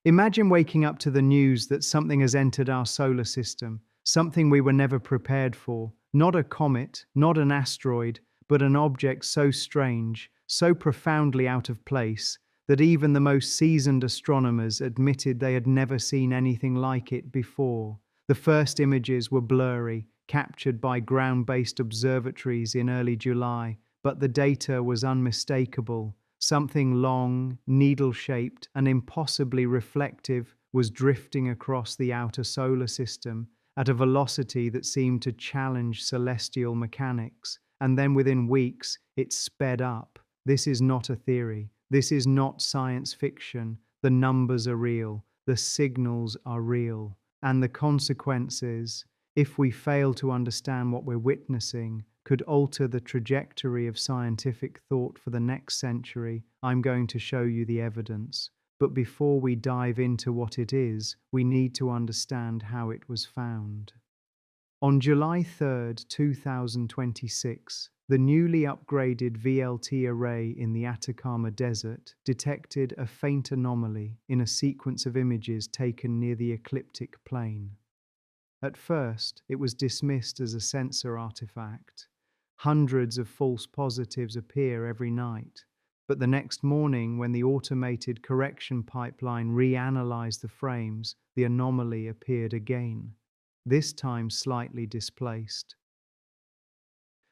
Imagine waking up to the news that something has entered our solar system, something we were never prepared for. Not a comet, not an asteroid, but an object so strange, so profoundly out of place, that even the most seasoned astronomers admitted they had never seen anything like it before. The first images were blurry, captured by ground-based observatories in early July, but the data was unmistakable. Something long, needle-shaped, and impossibly reflective was drifting across the outer solar system at a velocity that seemed to challenge celestial mechanics. And then within weeks, it sped up. This is not a theory. This is not science fiction. The numbers are real. The signals are real. And the consequences, if we fail to understand what we're witnessing, could alter the trajectory of scientific thought for the next century. I'm going to show you the evidence. But before we dive into what it is, we need to understand how it was found. On July 3rd, 2026, the newly upgraded VLT array in the Atacama Desert detected a faint anomaly in a sequence of images taken near the ecliptic plane. At first, it was dismissed as a sensor artifact. Hundreds of false positives appear every night, but the next morning, when the automated correction pipeline reanalyzed the frames, the anomaly appeared again, this time slightly displaced.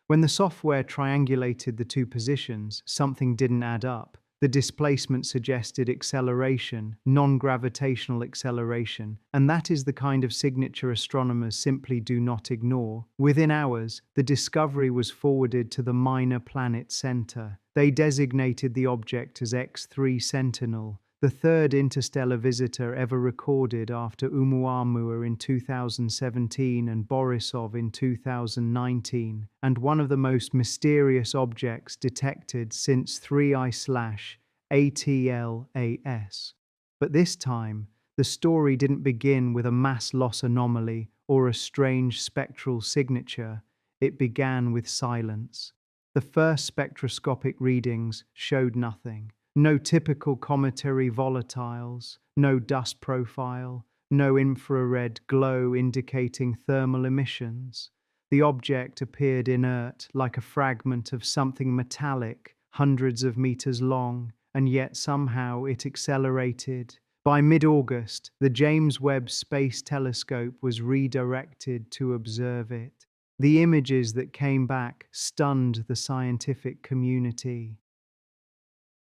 When the software triangulated the two positions, something didn't add up. The displacement suggested acceleration, non-gravitational acceleration, and that is the kind of signature astronomers simply do not ignore. Within hours, the discovery was forwarded to the Minor Planet Center. They designated the object as X3 Sentinel, the third interstellar visitor ever recorded after Oumuamua in 2017 and Borisov in 2019, and one of the most mysterious objects detected since 3I/ATLAS. But this time, the story didn't begin with a mass loss anomaly or a strange spectral signature. It began with silence. The first spectroscopic readings showed nothing. No typical cometary volatiles, no dust profile, no infrared glow indicating thermal emissions. The object appeared inert, like a fragment of something metallic, hundreds of meters long, and yet somehow it accelerated. By mid-August, the James Webb Space Telescope was redirected to observe it. The images that came back stunned the scientific community.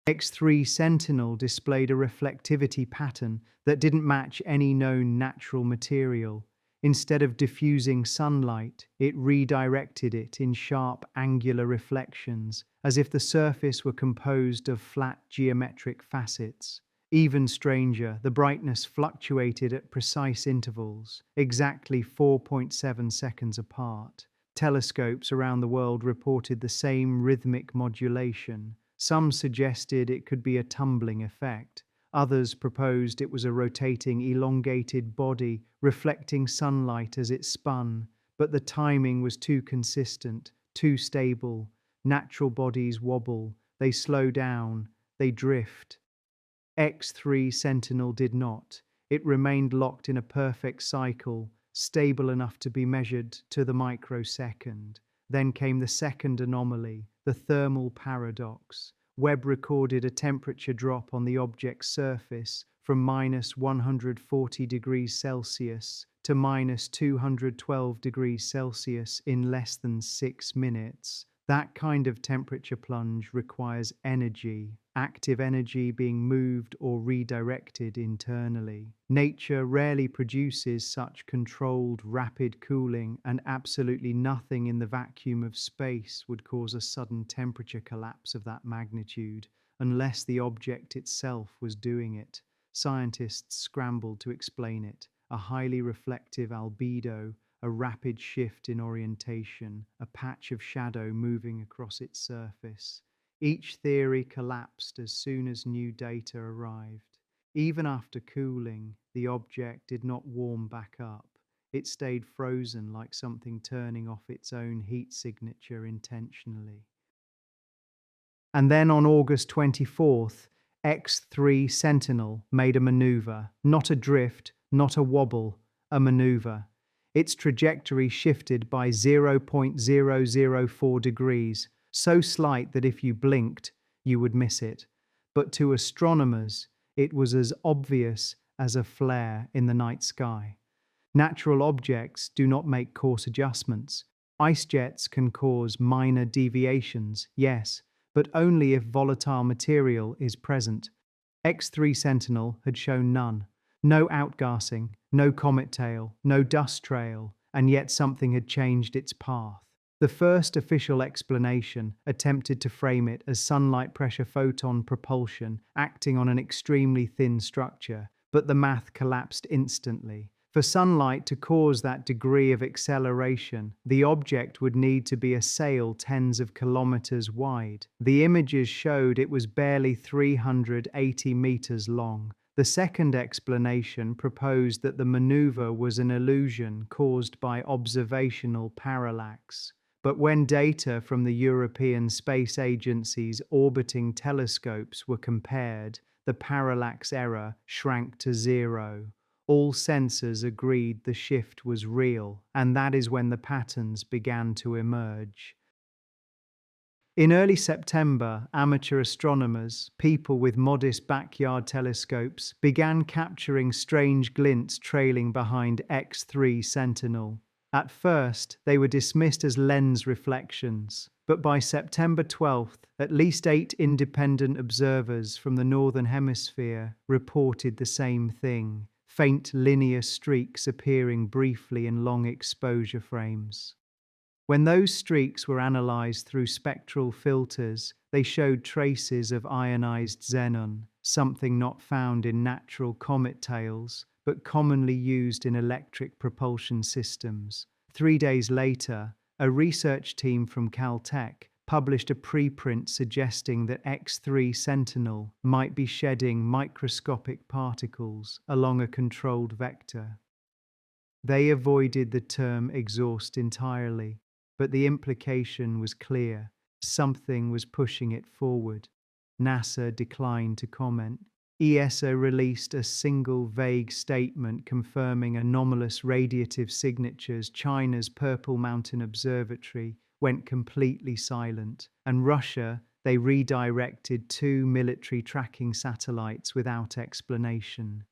X3 Sentinel displayed a reflectivity pattern that didn't match any known natural material. Instead of diffusing sunlight, it redirected it in sharp angular reflections, as if the surface were composed of flat geometric facets. Even stranger, the brightness fluctuated at precise intervals, exactly 4.7 seconds apart. Telescopes around the world reported the same rhythmic modulation. Some suggested it could be a tumbling effect. Others proposed it was a rotating, elongated body reflecting sunlight as it spun. But the timing was too consistent, too stable. Natural bodies wobble, they slow down, they drift. X3 Sentinel did not. It remained locked in a perfect cycle, stable enough to be measured to the microsecond. Then came the second anomaly, the thermal paradox. Webb recorded a temperature drop on the object's surface from minus 140 degrees Celsius to minus 212 degrees Celsius in less than 6 minutes. That kind of temperature plunge requires energy, active energy being moved or redirected internally. Nature rarely produces such controlled, rapid cooling, and absolutely nothing in the vacuum of space would cause a sudden temperature collapse of that magnitude, unless the object itself was doing it. Scientists scrambled to explain it. A highly reflective albedo, a rapid shift in orientation, a patch of shadow moving across its surface. Each theory collapsed as soon as new data arrived. Even after cooling, the object did not warm back up. It stayed frozen like something turning off its own heat signature intentionally. And then on August 24th, X3 Sentinel made a maneuver, not a drift, not a wobble, a maneuver. Its trajectory shifted by 0.004 degrees, so slight that if you blinked, you would miss it. But to astronomers, it was as obvious as a flare in the night sky. Natural objects do not make course adjustments. Ice jets can cause minor deviations, yes, but only if volatile material is present. X3 Sentinel had shown none. No outgassing, no comet tail, no dust trail, and yet something had changed its path. The first official explanation attempted to frame it as sunlight pressure photon propulsion acting on an extremely thin structure, but the math collapsed instantly. For sunlight to cause that degree of acceleration, the object would need to be a sail tens of kilometers wide. The images showed it was barely 380 meters long. The second explanation proposed that the maneuver was an illusion caused by observational parallax. But when data from the European Space Agency's orbiting telescopes were compared, the parallax error shrank to zero. All sensors agreed the shift was real, and that is when the patterns began to emerge. In early September, amateur astronomers, people with modest backyard telescopes, began capturing strange glints trailing behind X3 Sentinel. At first, they were dismissed as lens reflections, but by September 12th, at least 8 independent observers from the Northern Hemisphere reported the same thing, faint linear streaks appearing briefly in long exposure frames. When those streaks were analyzed through spectral filters, they showed traces of ionized xenon, something not found in natural comet tails, but commonly used in electric propulsion systems. 3 days later, a research team from Caltech published a preprint suggesting that X3 Sentinel might be shedding microscopic particles along a controlled vector. They avoided the term exhaust entirely, but the implication was clear. Something was pushing it forward. NASA declined to comment. ESA released a single vague statement confirming anomalous radiative signatures. China's Purple Mountain Observatory went completely silent, and Russia, they redirected 2 military tracking satellites without explanation.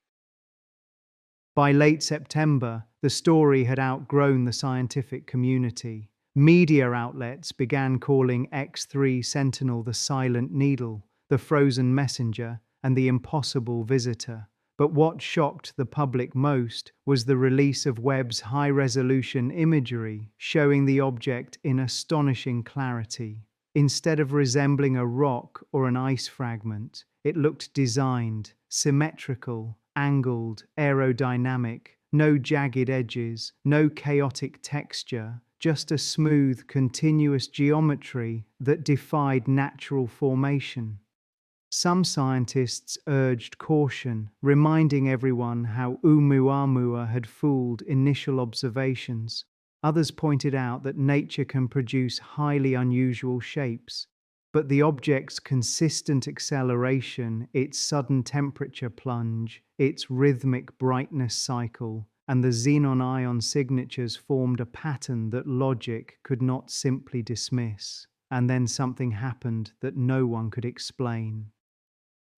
By late September, the story had outgrown the scientific community. Media outlets began calling X3 Sentinel the silent needle, the frozen messenger, and the impossible visitor. But what shocked the public most was the release of Webb's high-resolution imagery, showing the object in astonishing clarity. Instead of resembling a rock or an ice fragment, it looked designed, symmetrical, angled, aerodynamic, no jagged edges, no chaotic texture, just a smooth, continuous geometry that defied natural formation. Some scientists urged caution, reminding everyone how Oumuamua had fooled initial observations. Others pointed out that nature can produce highly unusual shapes, but the object's consistent acceleration, its sudden temperature plunge, its rhythmic brightness cycle, and the xenon ion signatures formed a pattern that logic could not simply dismiss. And then something happened that no one could explain.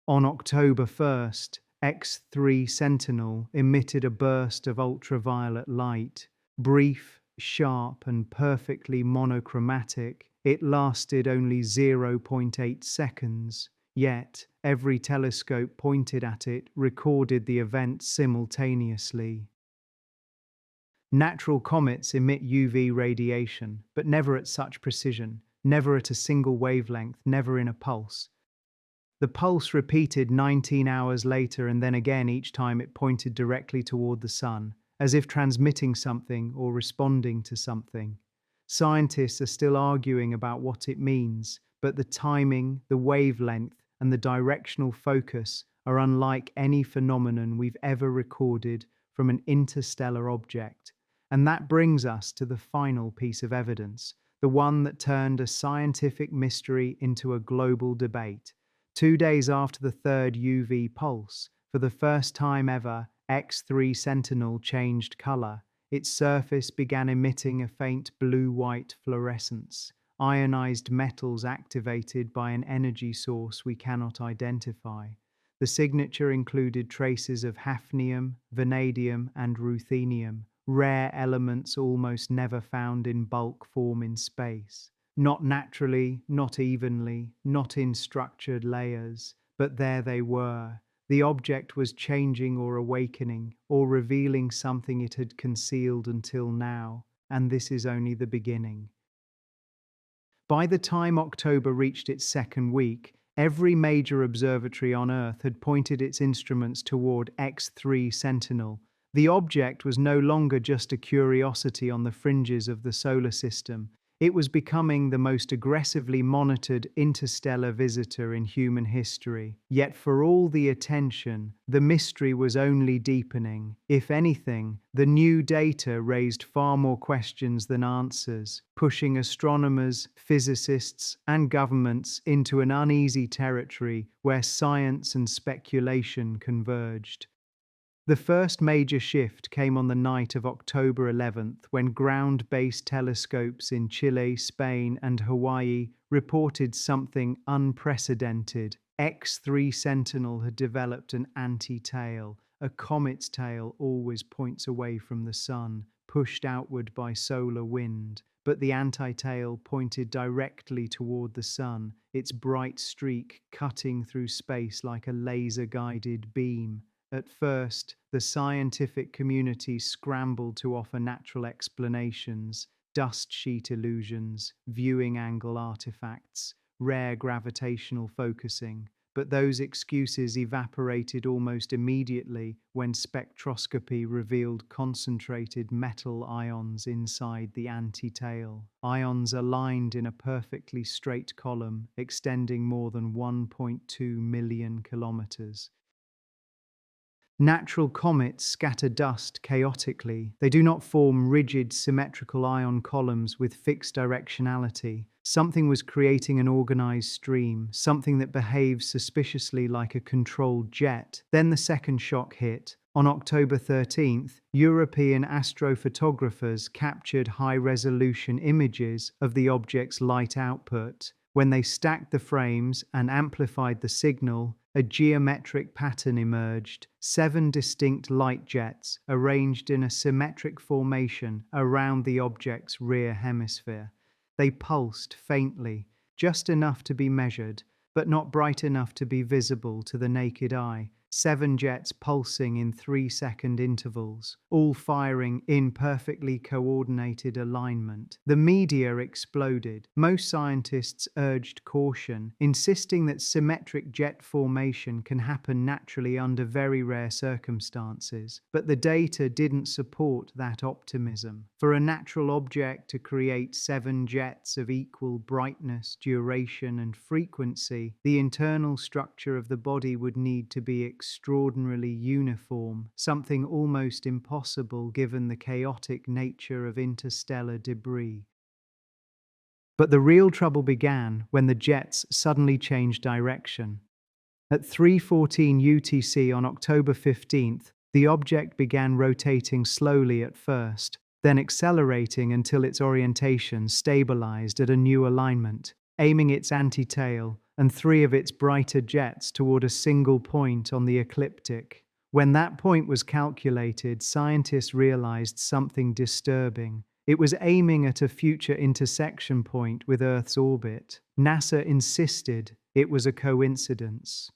On October 1st, X3 Sentinel emitted a burst of ultraviolet light. Brief, sharp, and perfectly monochromatic, it lasted only 0.8 seconds, yet every telescope pointed at it recorded the event simultaneously. Natural comets emit UV radiation, but never at such precision, never at a single wavelength, never in a pulse. The pulse repeated 19 hours later and then again each time it pointed directly toward the sun, as if transmitting something or responding to something. Scientists are still arguing about what it means, but the timing, the wavelength, and the directional focus are unlike any phenomenon we've ever recorded from an interstellar object. And that brings us to the final piece of evidence, the one that turned a scientific mystery into a global debate. 2 days after the third UV pulse, for the first time ever, X3 Sentinel changed color. Its surface began emitting a faint blue-white fluorescence. Ionized metals activated by an energy source we cannot identify. The signature included traces of hafnium, vanadium, and ruthenium, rare elements almost never found in bulk form in space. Not naturally, not evenly, not in structured layers, but there they were. The object was changing or awakening, or revealing something it had concealed until now, and this is only the beginning. By the time October reached its second week, every major observatory on Earth had pointed its instruments toward X3 Sentinel. The object was no longer just a curiosity on the fringes of the solar system. It was becoming the most aggressively monitored interstellar visitor in human history. Yet for all the attention, the mystery was only deepening. If anything, the new data raised far more questions than answers, pushing astronomers, physicists, and governments into an uneasy territory where science and speculation converged. The first major shift came on the night of October 11th when ground-based telescopes in Chile, Spain, and Hawaii reported something unprecedented. X3 Sentinel had developed an anti-tail. A comet's tail always points away from the sun, pushed outward by solar wind. But the anti-tail pointed directly toward the sun, its bright streak cutting through space like a laser-guided beam. At first, the scientific community scrambled to offer natural explanations, dust sheet illusions, viewing angle artifacts, rare gravitational focusing, but those excuses evaporated almost immediately when spectroscopy revealed concentrated metal ions inside the anti-tail. Ions aligned in a perfectly straight column extending more than 1.2 million kilometers. Natural comets scatter dust chaotically. They do not form rigid, symmetrical ion columns with fixed directionality. Something was creating an organized stream, something that behaves suspiciously like a controlled jet. Then the second shock hit. On October 13th, European astrophotographers captured high-resolution images of the object's light output. When they stacked the frames and amplified the signal, a geometric pattern emerged, 7 distinct light jets arranged in a symmetric formation around the object's rear hemisphere. They pulsed faintly, just enough to be measured, but not bright enough to be visible to the naked eye. 7 jets pulsing in 3-second intervals, all firing in perfectly coordinated alignment. The media exploded. Most scientists urged caution, insisting that symmetric jet formation can happen naturally under very rare circumstances. But the data didn't support that optimism. For a natural object to create 7 jets of equal brightness, duration, and frequency, the internal structure of the body would need to be extraordinarily uniform, something almost impossible given the chaotic nature of interstellar debris. But the real trouble began when the jets suddenly changed direction. At 3:14 UTC on October 15th, the object began rotating slowly at first, then accelerating until its orientation stabilized at a new alignment, aiming its anti-tail and 3 of its brighter jets toward a single point on the ecliptic. When that point was calculated, scientists realized something disturbing. It was aiming at a future intersection point with Earth's orbit. NASA insisted it was a coincidence.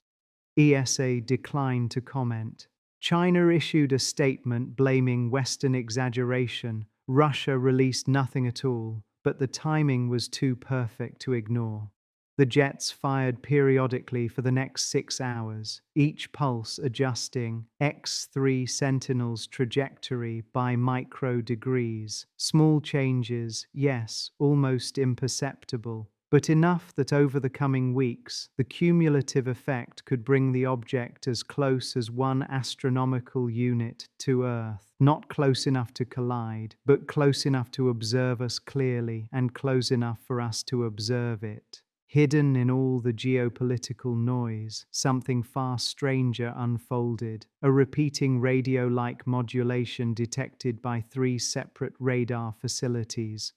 ESA declined to comment. China issued a statement blaming Western exaggeration. Russia released nothing at all, but the timing was too perfect to ignore. The jets fired periodically for the next 6 hours, each pulse adjusting X3 Sentinel's trajectory by micro degrees. Small changes, yes, almost imperceptible, but enough that over the coming weeks, the cumulative effect could bring the object as close as 1 astronomical unit to Earth. Not close enough to collide, but close enough to observe us clearly and close enough for us to observe it. Hidden in all the geopolitical noise, something far stranger unfolded, a repeating radio-like modulation detected by three separate radar facilities.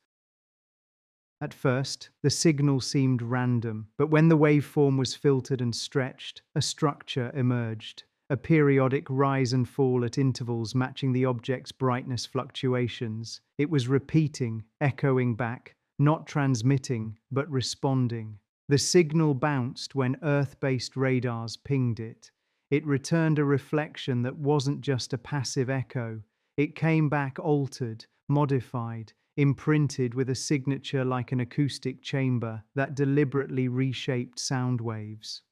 At first, the signal seemed random, but when the waveform was filtered and stretched, a structure emerged, a periodic rise and fall at intervals matching the object's brightness fluctuations. It was repeating, echoing back, not transmitting, but responding. The signal bounced when Earth-based radars pinged it. It returned a reflection that wasn't just a passive echo. It came back altered, modified, imprinted with a signature like an acoustic chamber that deliberately reshaped sound waves.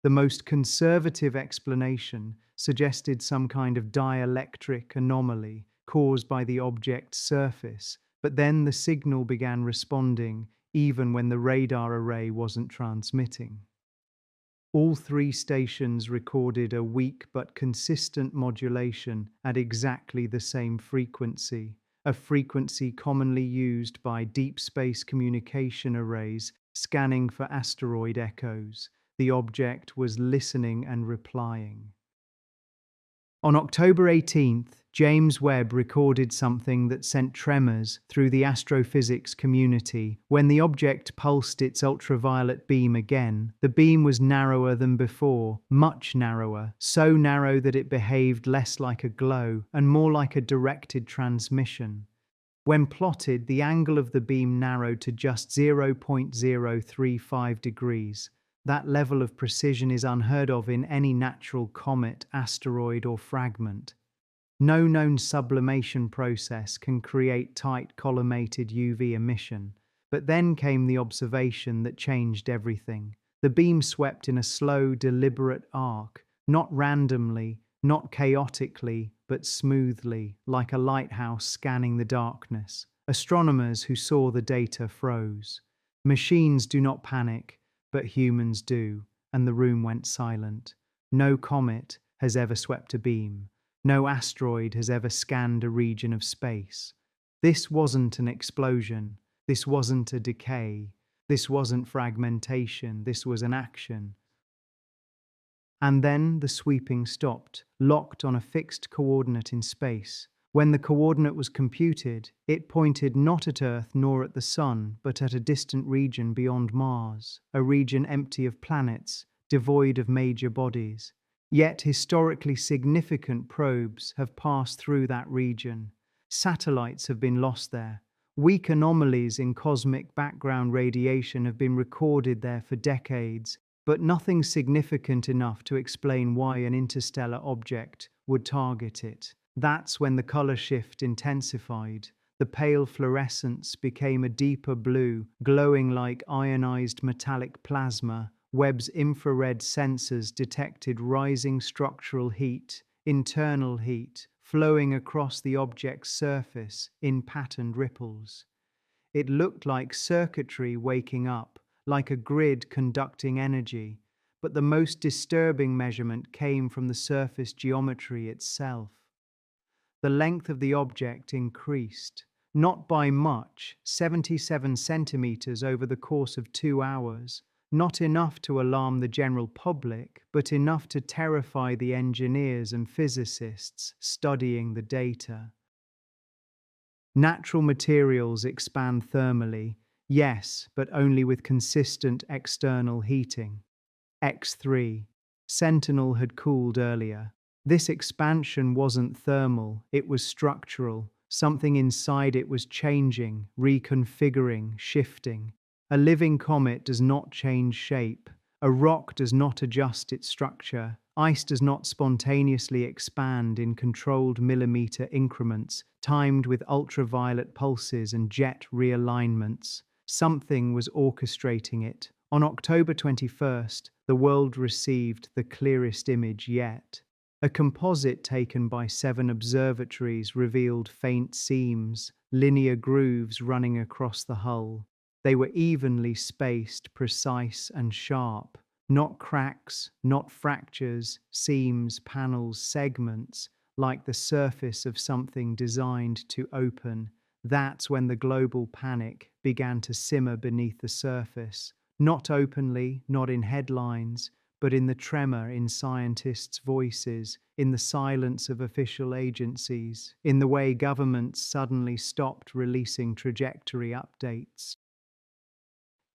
The most conservative explanation suggested some kind of dielectric anomaly caused by the object's surface, but then the signal began responding even when the radar array wasn't transmitting. All three stations recorded a weak but consistent modulation at exactly the same frequency, a frequency commonly used by deep space communication arrays scanning for asteroid echoes. The object was listening and replying. On October 18th, James Webb recorded something that sent tremors through the astrophysics community. When the object pulsed its ultraviolet beam again, the beam was narrower than before, much narrower, so narrow that it behaved less like a glow and more like a directed transmission. When plotted, the angle of the beam narrowed to just 0.035 degrees. That level of precision is unheard of in any natural comet, asteroid, or fragment. No known sublimation process can create tight collimated UV emission. But then came the observation that changed everything. The beam swept in a slow, deliberate arc, not randomly, not chaotically, but smoothly, like a lighthouse scanning the darkness. Astronomers who saw the data froze. Machines do not panic, but humans do, and the room went silent. No comet has ever swept a beam. No asteroid has ever scanned a region of space. This wasn't an explosion. This wasn't a decay. This wasn't fragmentation. This was an action. And then the sweeping stopped, locked on a fixed coordinate in space. When the coordinate was computed, it pointed not at Earth nor at the Sun, but at a distant region beyond Mars, a region empty of planets, devoid of major bodies. Yet historically significant probes have passed through that region. Satellites have been lost there. Weak anomalies in cosmic background radiation have been recorded there for decades, but nothing significant enough to explain why an interstellar object would target it. That's when the color shift intensified. The pale fluorescence became a deeper blue, glowing like ionized metallic plasma. Webb's infrared sensors detected rising structural heat, internal heat, flowing across the object's surface in patterned ripples. It looked like circuitry waking up, like a grid conducting energy, but the most disturbing measurement came from the surface geometry itself. The length of the object increased, not by much, 77 centimeters over the course of 2 hours, not enough to alarm the general public, but enough to terrify the engineers and physicists studying the data. Natural materials expand thermally, yes, but only with consistent external heating. X3. Sentinel had cooled earlier. This expansion wasn't thermal, it was structural. Something inside it was changing, reconfiguring, shifting. A living comet does not change shape. A rock does not adjust its structure. Ice does not spontaneously expand in controlled millimeter increments, timed with ultraviolet pulses and jet realignments. Something was orchestrating it. On October 21st, the world received the clearest image yet. A composite taken by 7 observatories revealed faint seams, linear grooves running across the hull. They were evenly spaced, precise and sharp. Not cracks, not fractures, seams, panels, segments, like the surface of something designed to open. That's when the global panic began to simmer beneath the surface. Not openly, not in headlines, but in the tremor in scientists' voices, in the silence of official agencies, in the way governments suddenly stopped releasing trajectory updates.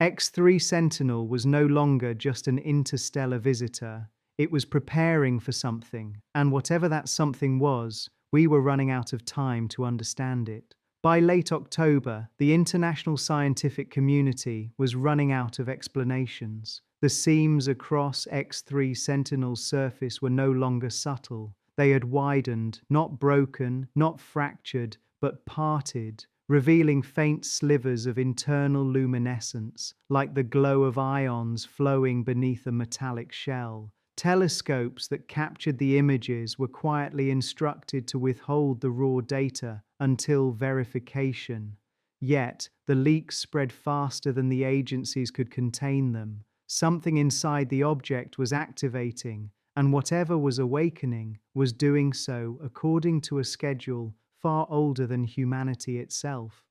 X3 Sentinel was no longer just an interstellar visitor. It was preparing for something, and whatever that something was, we were running out of time to understand it. By late October, the international scientific community was running out of explanations. The seams across X3 Sentinel's surface were no longer subtle. They had widened, not broken, not fractured, but parted, revealing faint slivers of internal luminescence, like the glow of ions flowing beneath a metallic shell. Telescopes that captured the images were quietly instructed to withhold the raw data until verification. Yet, the leaks spread faster than the agencies could contain them. Something inside the object was activating, and whatever was awakening was doing so according to a schedule far older than humanity itself.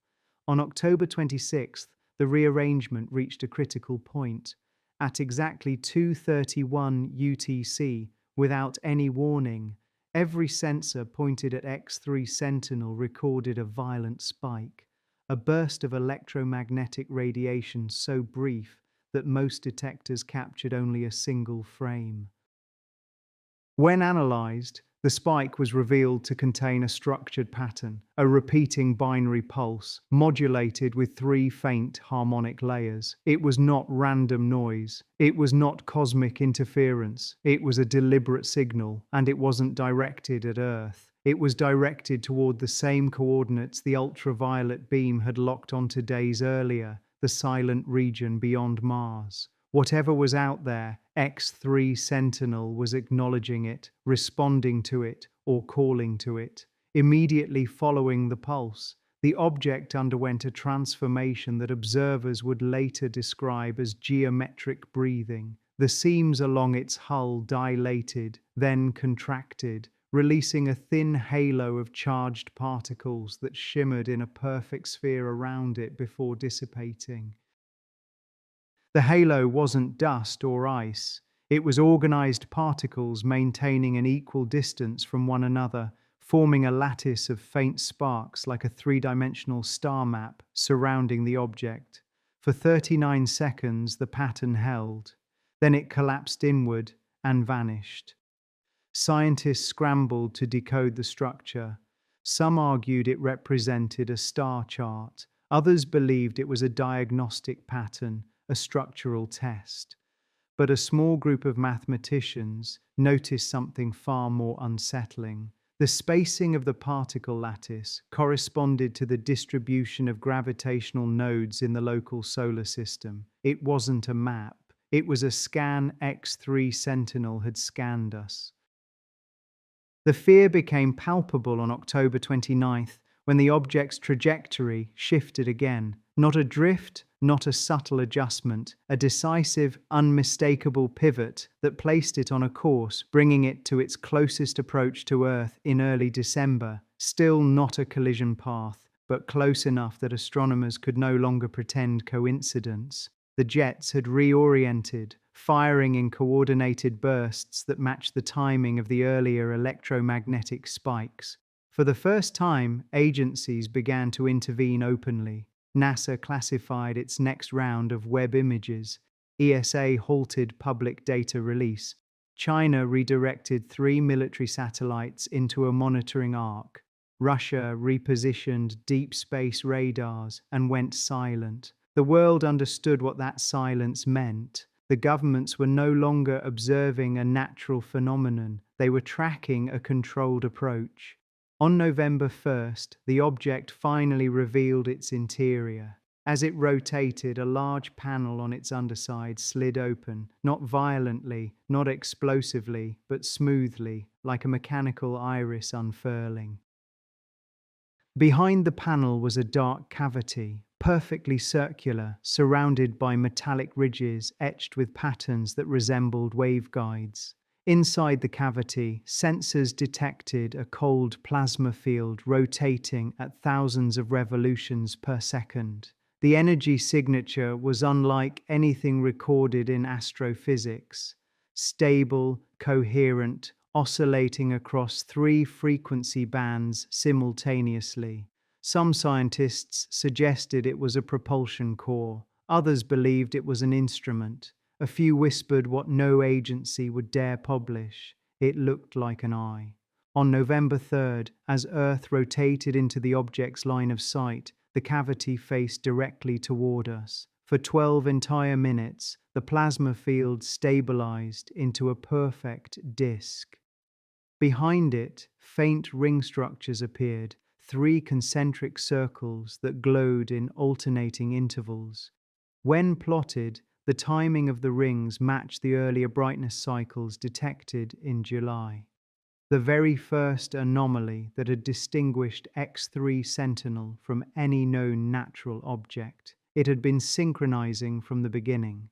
On October 26th, the rearrangement reached a critical point. At exactly 2:31 UTC, without any warning, every sensor pointed at X3 Sentinel recorded a violent spike, a burst of electromagnetic radiation so brief that most detectors captured only a single frame. When analyzed, the spike was revealed to contain a structured pattern, a repeating binary pulse, modulated with three faint harmonic layers. It was not random noise. It was not cosmic interference. It was a deliberate signal, and it wasn't directed at Earth. It was directed toward the same coordinates the ultraviolet beam had locked onto days earlier, the silent region beyond Mars. Whatever was out there, X3 Sentinel was acknowledging it, responding to it, or calling to it. Immediately following the pulse, the object underwent a transformation that observers would later describe as geometric breathing. The seams along its hull dilated, then contracted, releasing a thin halo of charged particles that shimmered in a perfect sphere around it before dissipating. The halo wasn't dust or ice. It was organized particles maintaining an equal distance from one another, forming a lattice of faint sparks like a three-dimensional star map surrounding the object. For 39 seconds, the pattern held. Then it collapsed inward and vanished. Scientists scrambled to decode the structure. Some argued it represented a star chart. Others believed it was a diagnostic pattern, a structural test. But a small group of mathematicians noticed something far more unsettling. The spacing of the particle lattice corresponded to the distribution of gravitational nodes in the local solar system. It wasn't a map. It was a scan X3 Sentinel had scanned us. The fear became palpable on October 29th when the object's trajectory shifted again. Not a drift, not a subtle adjustment, a decisive, unmistakable pivot that placed it on a course, bringing it to its closest approach to Earth in early December. Still not a collision path, but close enough that astronomers could no longer pretend coincidence. The jets had reoriented, firing in coordinated bursts that matched the timing of the earlier electromagnetic spikes. For the first time, agencies began to intervene openly. NASA classified its next round of web images. ESA halted public data release. China redirected 3 military satellites into a monitoring arc. Russia repositioned deep space radars and went silent. The world understood what that silence meant. The governments were no longer observing a natural phenomenon. They were tracking a controlled approach. On November 1st, the object finally revealed its interior. As it rotated, a large panel on its underside slid open, not violently, not explosively, but smoothly, like a mechanical iris unfurling. Behind the panel was a dark cavity, perfectly circular, surrounded by metallic ridges etched with patterns that resembled waveguides. Inside the cavity, sensors detected a cold plasma field rotating at thousands of revolutions per second. The energy signature was unlike anything recorded in astrophysics: stable, coherent, oscillating across three frequency bands simultaneously. Some scientists suggested it was a propulsion core. Others believed it was an instrument. A few whispered what no agency would dare publish: it looked like an eye. On November 3rd, as Earth rotated into the object's line of sight, the cavity faced directly toward us. For 12 entire minutes, the plasma field stabilized into a perfect disk. Behind it, faint ring structures appeared, three concentric circles that glowed in alternating intervals. When plotted, the timing of the rings matched the earlier brightness cycles detected in July. The very first anomaly that had distinguished X3 Sentinel from any known natural object. It had been synchronizing from the beginning.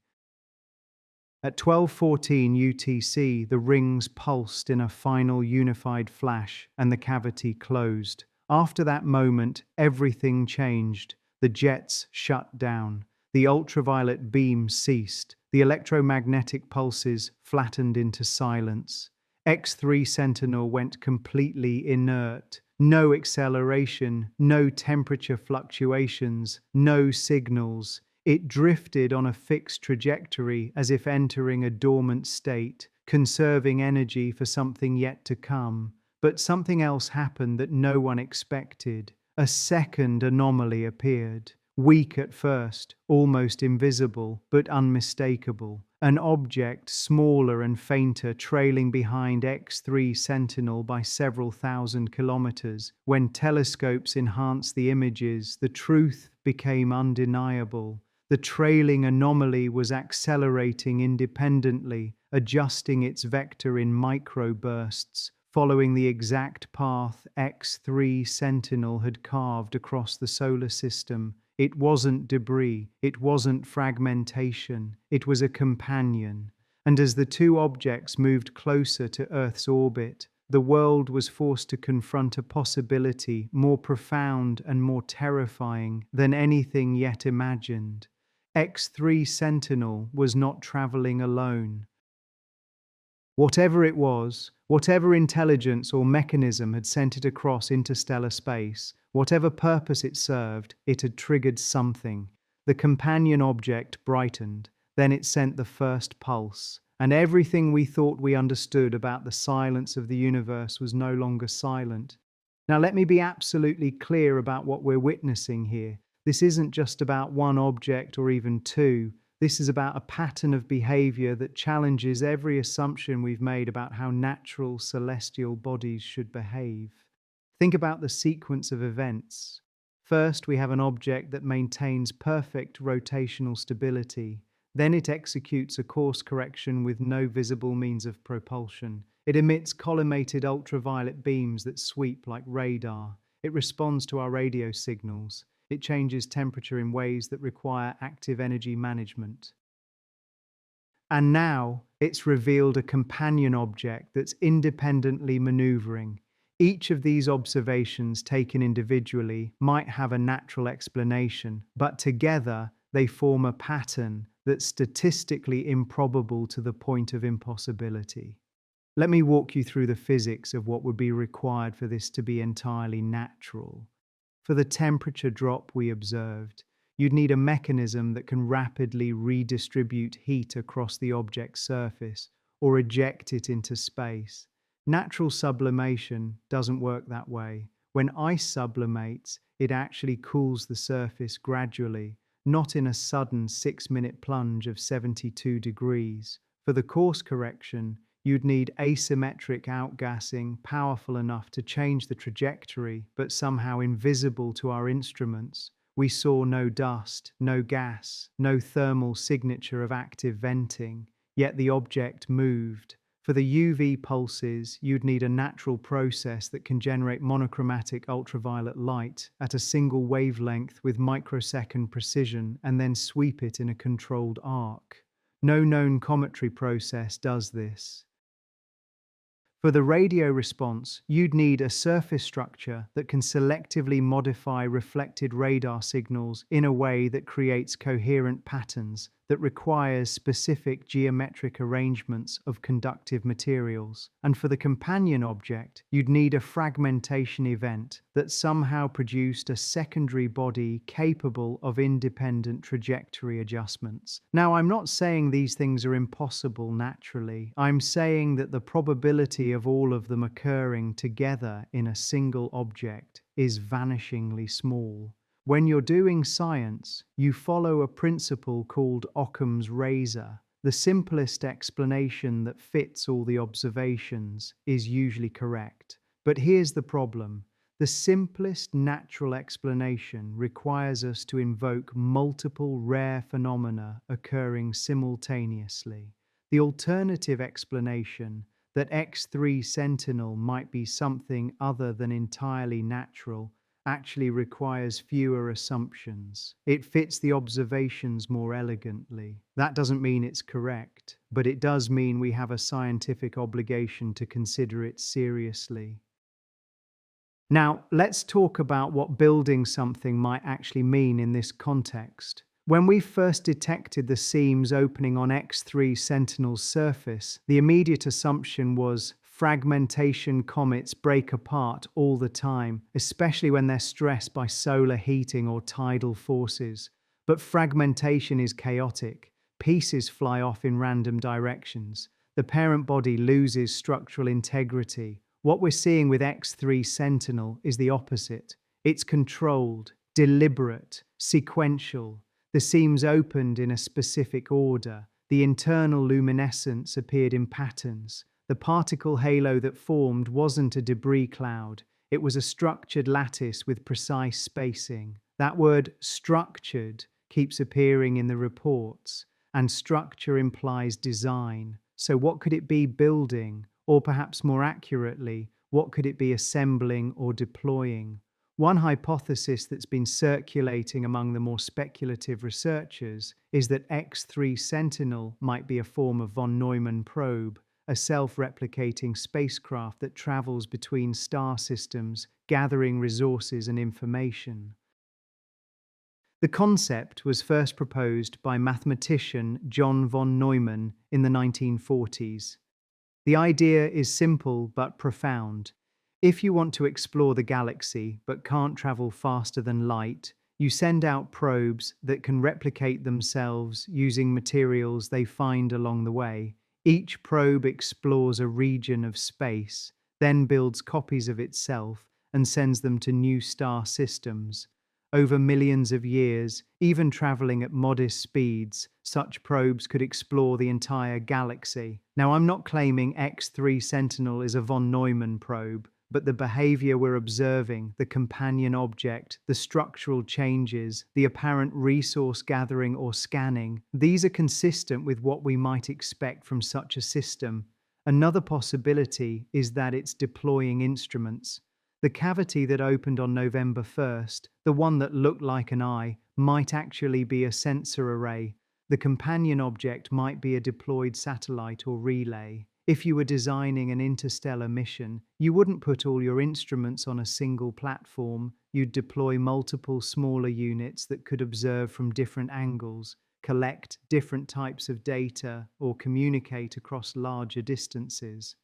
At 12:14 UTC, the rings pulsed in a final unified flash and the cavity closed. After that moment, everything changed. The jets shut down. The ultraviolet beam ceased. The electromagnetic pulses flattened into silence. X3 Sentinel went completely inert. No acceleration, no temperature fluctuations, no signals. It drifted on a fixed trajectory as if entering a dormant state, conserving energy for something yet to come. But something else happened that no one expected. A second anomaly appeared. Weak at first, almost invisible, but unmistakable. An object smaller and fainter trailing behind X3 Sentinel by several thousand kilometers. When telescopes enhanced the images, the truth became undeniable. The trailing anomaly was accelerating independently, adjusting its vector in microbursts, following the exact path X3 Sentinel had carved across the solar system. It wasn't debris, it wasn't fragmentation, it was a companion. And as the two objects moved closer to Earth's orbit, the world was forced to confront a possibility more profound and more terrifying than anything yet imagined. X3 Sentinel was not traveling alone. Whatever it was, whatever intelligence or mechanism had sent it across interstellar space, whatever purpose it served, it had triggered something. The companion object brightened, then it sent the first pulse, and everything we thought we understood about the silence of the universe was no longer silent. Now let me be absolutely clear about what we're witnessing here. This isn't just about one object or even two. This is about a pattern of behavior that challenges every assumption we've made about how natural celestial bodies should behave. Think about the sequence of events. First, we have an object that maintains perfect rotational stability. Then it executes a course correction with no visible means of propulsion. It emits collimated ultraviolet beams that sweep like radar. It responds to our radio signals. It changes temperature in ways that require active energy management. And now it's revealed a companion object that's independently maneuvering. Each of these observations taken individually might have a natural explanation, but together they form a pattern that's statistically improbable to the point of impossibility. Let me walk you through the physics of what would be required for this to be entirely natural. For the temperature drop we observed, you'd need a mechanism that can rapidly redistribute heat across the object's surface or eject it into space. Natural sublimation doesn't work that way. When ice sublimates, it actually cools the surface gradually, not in a sudden 6-minute plunge of 72 degrees. For the course correction, you'd need asymmetric outgassing powerful enough to change the trajectory, but somehow invisible to our instruments. We saw no dust, no gas, no thermal signature of active venting, yet the object moved. For the UV pulses, you'd need a natural process that can generate monochromatic ultraviolet light at a single wavelength with microsecond precision and then sweep it in a controlled arc. No known cometry process does this. For the radio response, you'd need a surface structure that can selectively modify reflected radar signals in a way that creates coherent patterns that requires specific geometric arrangements of conductive materials. And for the companion object, you'd need a fragmentation event that somehow produced a secondary body capable of independent trajectory adjustments. Now, I'm not saying these things are impossible naturally. I'm saying that the probability of all of them occurring together in a single object is vanishingly small. When you're doing science, you follow a principle called Occam's razor. The simplest explanation that fits all the observations is usually correct. But here's the problem. The simplest natural explanation requires us to invoke multiple rare phenomena occurring simultaneously. The alternative explanation, that X3 Sentinel might be something other than entirely natural, actually requires fewer assumptions. It fits the observations more elegantly. That doesn't mean it's correct, but it does mean we have a scientific obligation to consider it seriously. Now, let's talk about what building something might actually mean in this context. When we first detected the seams opening on X3 Sentinel's surface, the immediate assumption was fragmentation comets break apart all the time, especially when they're stressed by solar heating or tidal forces. But fragmentation is chaotic. Pieces fly off in random directions. The parent body loses structural integrity. What we're seeing with X3 Sentinel is the opposite. It's controlled, deliberate, sequential. The seams opened in a specific order. The internal luminescence appeared in patterns. The particle halo that formed wasn't a debris cloud. It was a structured lattice with precise spacing. That word structured keeps appearing in the reports, and structure implies design. So what could it be building? Or perhaps more accurately, what could it be assembling or deploying? One hypothesis that's been circulating among the more speculative researchers is that X3 Sentinel might be a form of von Neumann probe, a self-replicating spacecraft that travels between star systems, gathering resources and information. The concept was first proposed by mathematician John von Neumann in the 1940s. The idea is simple but profound. If you want to explore the galaxy but can't travel faster than light, you send out probes that can replicate themselves using materials they find along the way. Each probe explores a region of space, then builds copies of itself and sends them to new star systems. Over millions of years, even traveling at modest speeds, such probes could explore the entire galaxy. Now, I'm not claiming X3 Sentinel is a von Neumann probe, but the behavior we're observing, the companion object, the structural changes, the apparent resource gathering or scanning, these are consistent with what we might expect from such a system. Another possibility is that it's deploying instruments. The cavity that opened on November 1st, the one that looked like an eye, might actually be a sensor array. The companion object might be a deployed satellite or relay. If you were designing an interstellar mission, you wouldn't put all your instruments on a single platform. You'd deploy multiple smaller units that could observe from different angles, collect different types of data, or communicate across larger distances.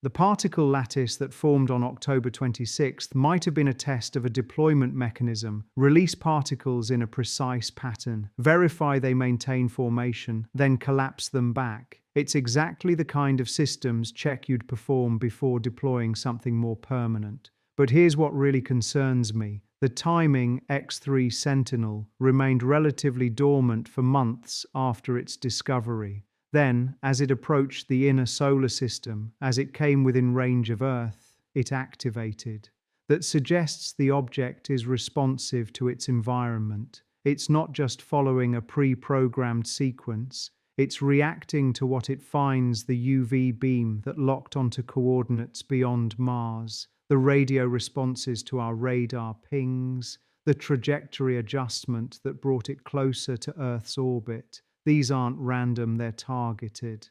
The particle lattice that formed on October 26th might have been a test of a deployment mechanism. Release particles in a precise pattern, verify they maintain formation, then collapse them back. It's exactly the kind of systems check you'd perform before deploying something more permanent. But here's what really concerns me. The timing X3 Sentinel remained relatively dormant for months after its discovery. Then, as it approached the inner solar system, as it came within range of Earth, it activated. That suggests the object is responsive to its environment. It's not just following a pre-programmed sequence, it's reacting to what it finds, the UV beam that locked onto coordinates beyond Mars, the radio responses to our radar pings, the trajectory adjustment that brought it closer to Earth's orbit. These aren't random, they're targeted.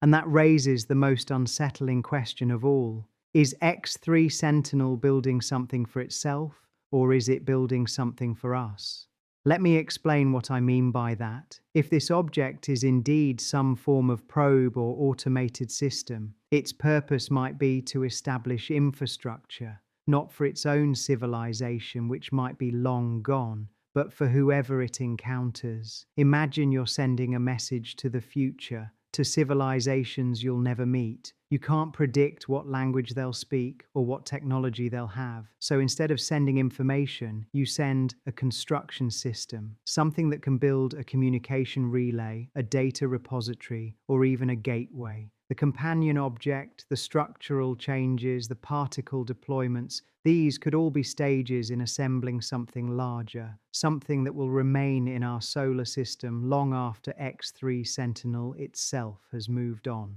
And that raises the most unsettling question of all. Is X3 Sentinel building something for itself, or is it building something for us? Let me explain what I mean by that. If this object is indeed some form of probe or automated system, its purpose might be to establish infrastructure, not for its own civilization, which might be long gone, but for whoever it encounters. Imagine you're sending a message to the future, to civilizations you'll never meet. You can't predict what language they'll speak or what technology they'll have. So instead of sending information, you send a construction system, something that can build a communication relay, a data repository, or even a gateway. The companion object, the structural changes, the particle deployments, these could all be stages in assembling something larger, something that will remain in our solar system long after X3 Sentinel itself has moved on.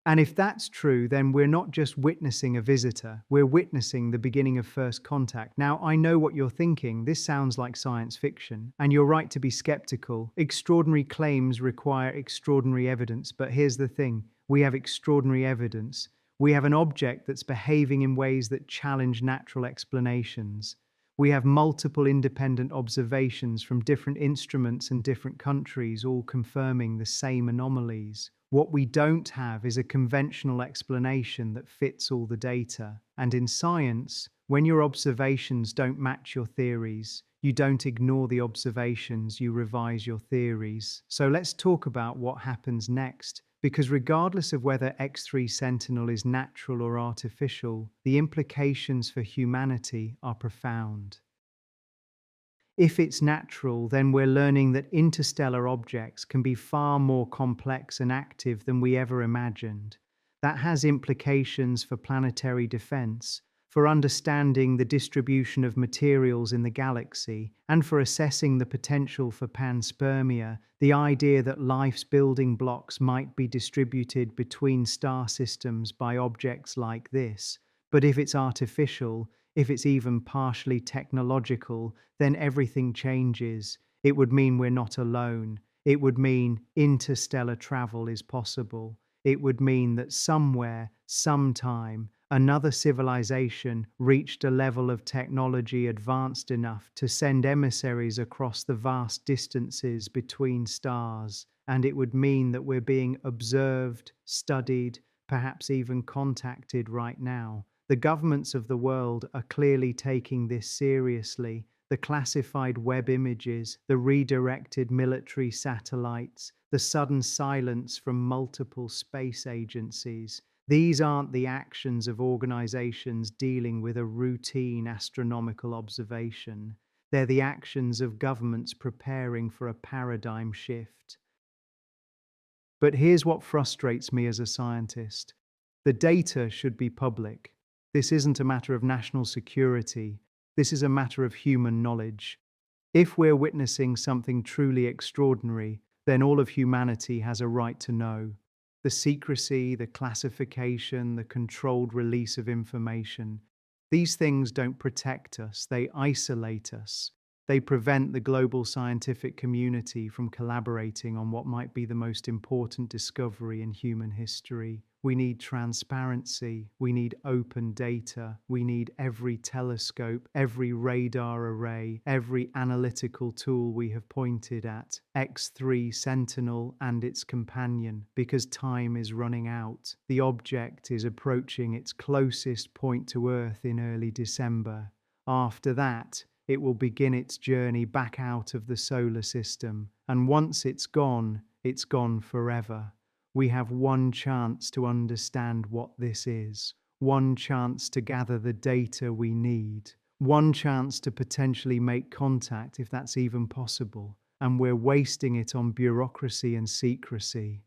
And if that's true, then we're not just witnessing a visitor, we're witnessing the beginning of first contact. Now, I know what you're thinking. This sounds like science fiction, and you're right to be skeptical. Extraordinary claims require extraordinary evidence, but here's the thing. We have extraordinary evidence. We have an object that's behaving in ways that challenge natural explanations. We have multiple independent observations from different instruments and different countries, all confirming the same anomalies. What we don't have is a conventional explanation that fits all the data. And in science, when your observations don't match your theories, you don't ignore the observations, you revise your theories. So let's talk about what happens next. Because regardless of whether X3 Sentinel is natural or artificial, the implications for humanity are profound. If it's natural, then we're learning that interstellar objects can be far more complex and active than we ever imagined. That has implications for planetary defense, for understanding the distribution of materials in the galaxy, and for assessing the potential for panspermia, the idea that life's building blocks might be distributed between star systems by objects like this. But if it's artificial, if it's even partially technological, then everything changes. It would mean we're not alone. It would mean interstellar travel is possible. It would mean that somewhere, sometime, another civilization reached a level of technology advanced enough to send emissaries across the vast distances between stars, and it would mean that we're being observed, studied, perhaps even contacted right now. The governments of the world are clearly taking this seriously. The classified web images, the redirected military satellites, the sudden silence from multiple space agencies. These aren't the actions of organizations dealing with a routine astronomical observation. They're the actions of governments preparing for a paradigm shift. But here's what frustrates me as a scientist. The data should be public. This isn't a matter of national security. This is a matter of human knowledge. If we're witnessing something truly extraordinary, then all of humanity has a right to know. The secrecy, the classification, the controlled release of information. These things don't protect us, they isolate us. They prevent the global scientific community from collaborating on what might be the most important discovery in human history. We need transparency, we need open data, we need every telescope, every radar array, every analytical tool we have pointed at X3 Sentinel and its companion, because time is running out. The object is approaching its closest point to Earth in early December. After that, it will begin its journey back out of the solar system, and once it's gone forever. We have one chance to understand what this is, one chance to gather the data we need, one chance to potentially make contact if that's even possible, and we're wasting it on bureaucracy and secrecy.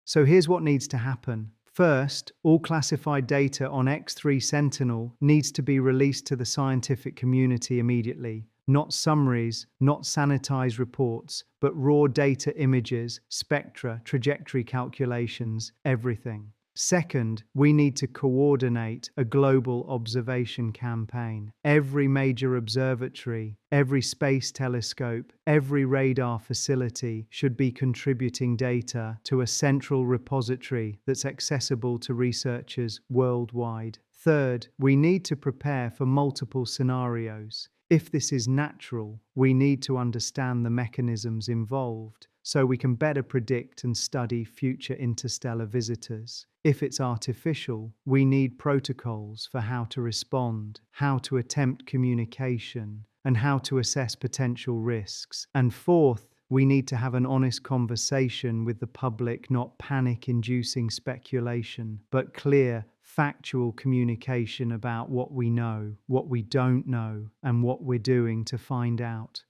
So here's what needs to happen. First, all classified data on X3 Sentinel needs to be released to the scientific community immediately. Not summaries, not sanitized reports, but raw data images, spectra, trajectory calculations, everything. Second, we need to coordinate a global observation campaign. Every major observatory, every space telescope, every radar facility should be contributing data to a central repository that's accessible to researchers worldwide. Third, we need to prepare for multiple scenarios. If this is natural, we need to understand the mechanisms involved so we can better predict and study future interstellar visitors. If it's artificial, we need protocols for how to respond, how to attempt communication, and how to assess potential risks. And fourth, we need to have an honest conversation with the public, not panic-inducing speculation, but clear, factual communication about what we know, what we don't know, and what we're doing to find out.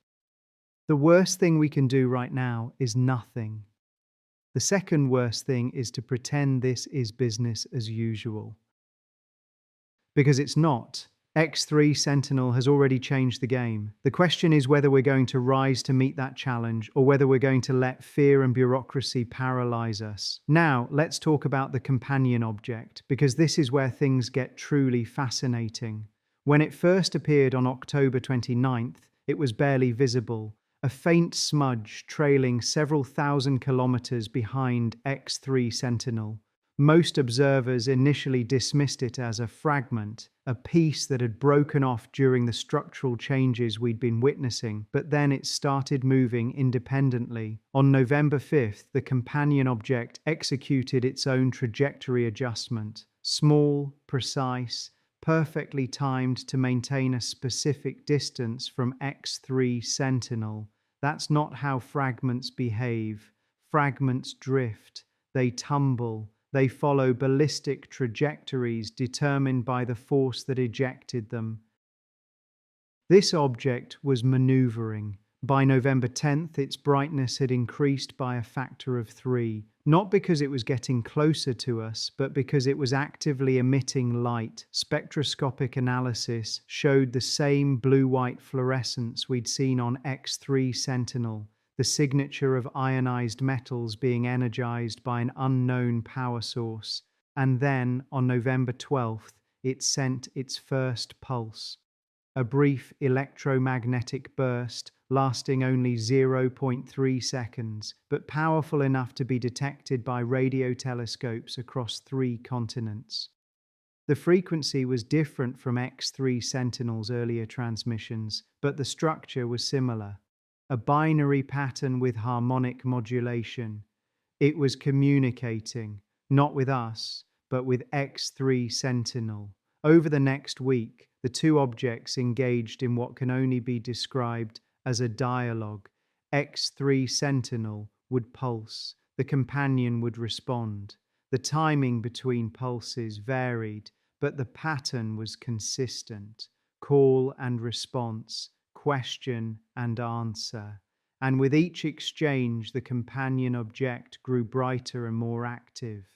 The worst thing we can do right now is nothing. The second worst thing is to pretend this is business as usual. Because it's not. X3 Sentinel has already changed the game. The question is whether we're going to rise to meet that challenge or whether we're going to let fear and bureaucracy paralyze us. Now, let's talk about the companion object, because this is where things get truly fascinating. When it first appeared on October 29th, it was barely visible, a faint smudge trailing several thousand kilometers behind X3 Sentinel. Most observers initially dismissed it as a fragment, a piece that had broken off during the structural changes we'd been witnessing, but then it started moving independently. On November 5th, the companion object executed its own trajectory adjustment, small, precise, perfectly timed to maintain a specific distance from X3 Sentinel. That's not how fragments behave. Fragments drift, they tumble, they follow ballistic trajectories determined by the force that ejected them. This object was maneuvering. By November 10th, its brightness had increased by a factor of 3, not because it was getting closer to us, but because it was actively emitting light. Spectroscopic analysis showed the same blue-white fluorescence we'd seen on X3 Sentinel, the signature of ionized metals being energized by an unknown power source. And then, on November 12th, it sent its first pulse. A brief electromagnetic burst lasting only 0.3 seconds, but powerful enough to be detected by radio telescopes across 3 continents. The frequency was different from X3 Sentinel's earlier transmissions, but the structure was similar. A binary pattern with harmonic modulation. It was communicating, not with us, but with X3 Sentinel. Over the next week, the two objects engaged in what can only be described as a dialogue. X3 Sentinel would pulse, the companion would respond. The timing between pulses varied, but the pattern was consistent. Call and response, question and answer. And with each exchange, the companion object grew brighter and more active.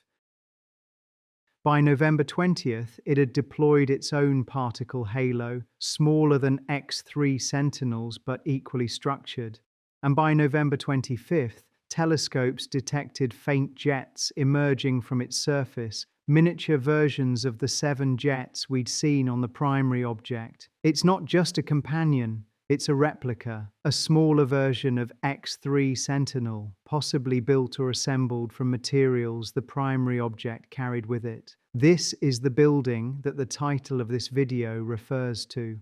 By November 20th, it had deployed its own particle halo, smaller than X3 Sentinels but equally structured. And by November 25th, telescopes detected faint jets emerging from its surface, miniature versions of the 7 jets we'd seen on the primary object. It's not just a companion. It's a replica, a smaller version of X3 Sentinel, possibly built or assembled from materials the primary object carried with it. This is the building that the title of this video refers to.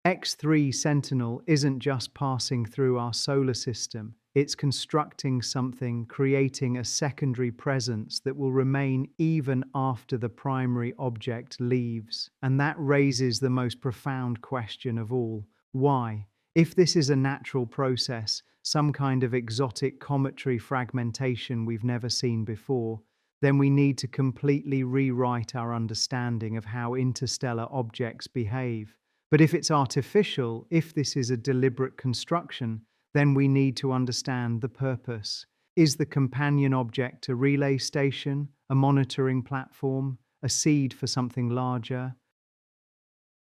X3 Sentinel isn't just passing through our solar system, it's constructing something, creating a secondary presence that will remain even after the primary object leaves. And that raises the most profound question of all. Why? If this is a natural process, some kind of exotic cometary fragmentation we've never seen before, then we need to completely rewrite our understanding of how interstellar objects behave. But if it's artificial, if this is a deliberate construction, then we need to understand the purpose. Is the companion object a relay station, a monitoring platform, a seed for something larger?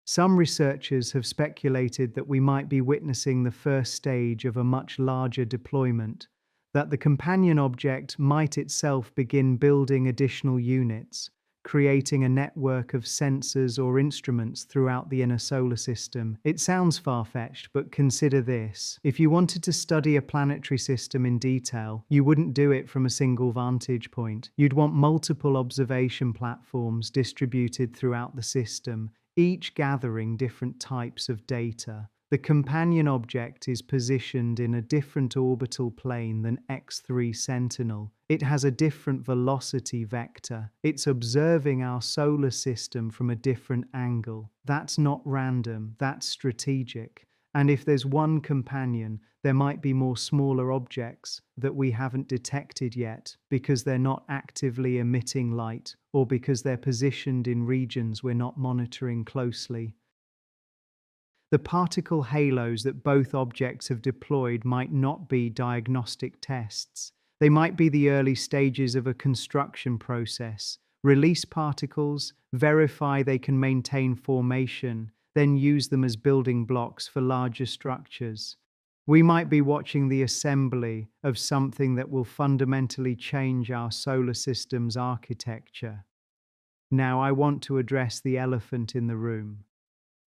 Some researchers have speculated that we might be witnessing the first stage of a much larger deployment, that the companion object might itself begin building additional units, creating a network of sensors or instruments throughout the inner solar system. It sounds far-fetched, but consider this. If you wanted to study a planetary system in detail, you wouldn't do it from a single vantage point. You'd want multiple observation platforms distributed throughout the system, each gathering different types of data. The companion object is positioned in a different orbital plane than X3 Sentinel. It has a different velocity vector. It's observing our solar system from a different angle. That's not random, that's strategic. And if there's one companion, there might be more smaller objects that we haven't detected yet because they're not actively emitting light or because they're positioned in regions we're not monitoring closely. The particle halos that both objects have deployed might not be diagnostic tests. They might be the early stages of a construction process. Release particles, verify they can maintain formation, then use them as building blocks for larger structures. We might be watching the assembly of something that will fundamentally change our solar system's architecture. Now, I want to address the elephant in the room.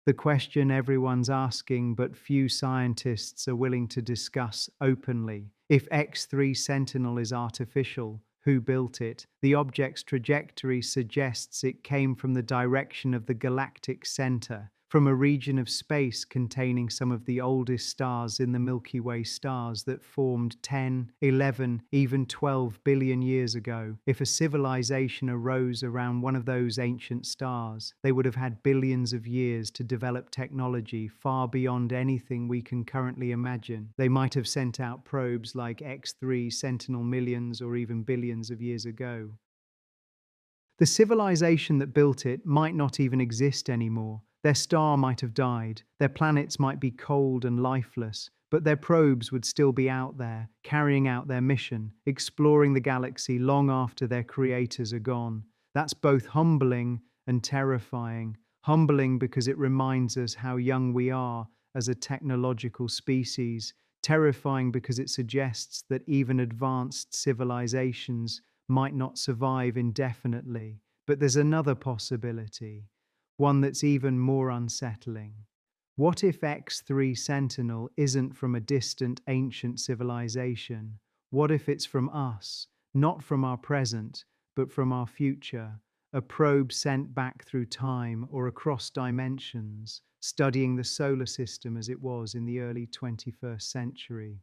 The question everyone's asking, but few scientists are willing to discuss openly. If X3 Sentinel is artificial, who built it? The object's trajectory suggests it came from the direction of the galactic center, from a region of space containing some of the oldest stars in the Milky Way stars that formed 10, 11, even 12 billion years ago. If a civilization arose around one of those ancient stars, they would have had billions of years to develop technology far beyond anything we can currently imagine. They might have sent out probes like X3 Sentinel millions or even billions of years ago. The civilization that built it might not even exist anymore. Their star might have died, their planets might be cold and lifeless, but their probes would still be out there, carrying out their mission, exploring the galaxy long after their creators are gone. That's both humbling and terrifying. Humbling because it reminds us how young we are as a technological species. Terrifying because it suggests that even advanced civilizations might not survive indefinitely. But there's another possibility, one that's even more unsettling. What if X3 Sentinel isn't from a distant ancient civilization? What if it's from us, not from our present, but from our future? A probe sent back through time or across dimensions, studying the solar system as it was in the early 21st century.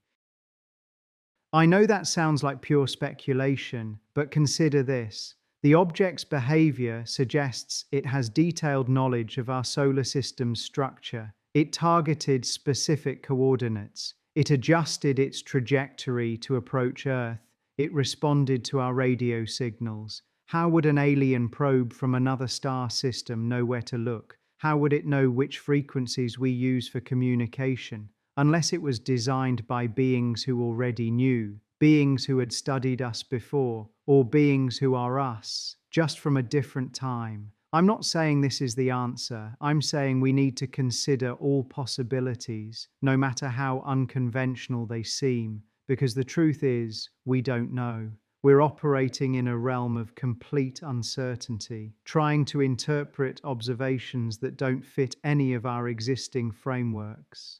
I know that sounds like pure speculation, but consider this. The object's behavior suggests it has detailed knowledge of our solar system's structure. It targeted specific coordinates. It adjusted its trajectory to approach Earth. It responded to our radio signals. How would an alien probe from another star system know where to look? How would it know which frequencies we use for communication? Unless it was designed by beings who already knew, beings who had studied us before, or beings who are us, just from a different time. I'm not saying this is the answer. I'm saying we need to consider all possibilities, no matter how unconventional they seem, because the truth is, we don't know. We're operating in a realm of complete uncertainty, trying to interpret observations that don't fit any of our existing frameworks.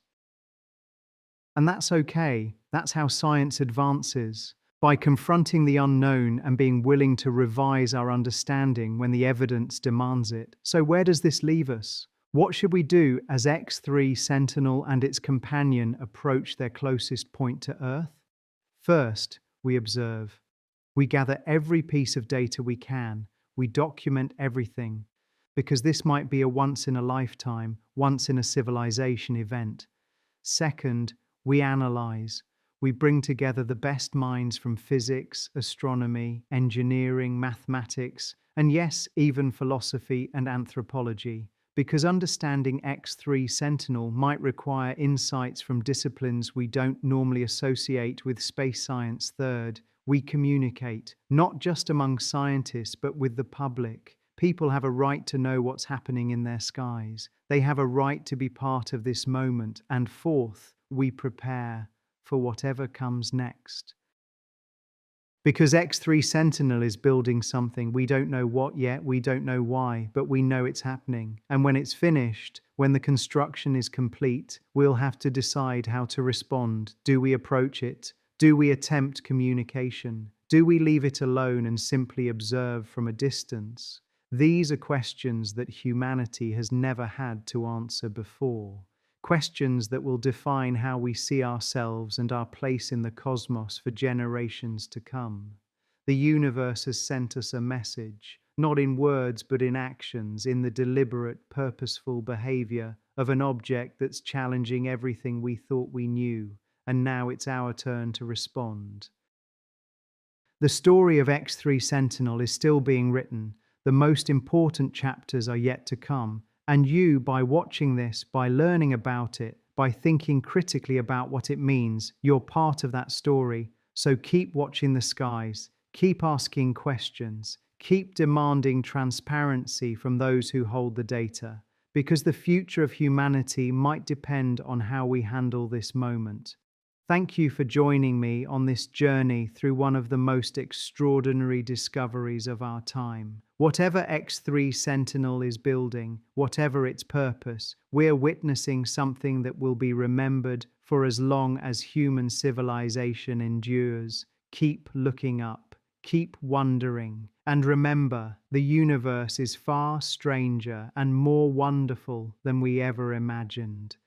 And that's okay. That's how science advances, by confronting the unknown and being willing to revise our understanding when the evidence demands it. So where does this leave us? What should we do as X3 Sentinel and its companion approach their closest point to Earth? First, we observe. We gather every piece of data we can. We document everything, because this might be a once-in-a-lifetime, once-in-a-civilization event. Second, we analyze. We bring together the best minds from physics, astronomy, engineering, mathematics, and yes, even philosophy and anthropology, because understanding X3 Sentinel might require insights from disciplines we don't normally associate with space science. Third, we communicate, not just among scientists, but with the public. People have a right to know what's happening in their skies. They have a right to be part of this moment. And fourth, we prepare for whatever comes next. Because X3 Sentinel is building something. We don't know what yet, we don't know why, but we know it's happening. And when it's finished, when the construction is complete, we'll have to decide how to respond. Do we approach it? Do we attempt communication? Do we leave it alone and simply observe from a distance? These are questions that humanity has never had to answer before. Questions that will define how we see ourselves and our place in the cosmos for generations to come. The universe has sent us a message, not in words but in actions, in the deliberate, purposeful behavior of an object that's challenging everything we thought we knew, and now it's our turn to respond. The story of X3 Sentinel is still being written. The most important chapters are yet to come. And you, by watching this, by learning about it, by thinking critically about what it means, you're part of that story. So keep watching the skies, keep asking questions, keep demanding transparency from those who hold the data, because the future of humanity might depend on how we handle this moment. Thank you for joining me on this journey through one of the most extraordinary discoveries of our time. Whatever X3 Sentinel is building, whatever its purpose, we're witnessing something that will be remembered for as long as human civilization endures. Keep looking up, keep wondering, and remember, the universe is far stranger and more wonderful than we ever imagined.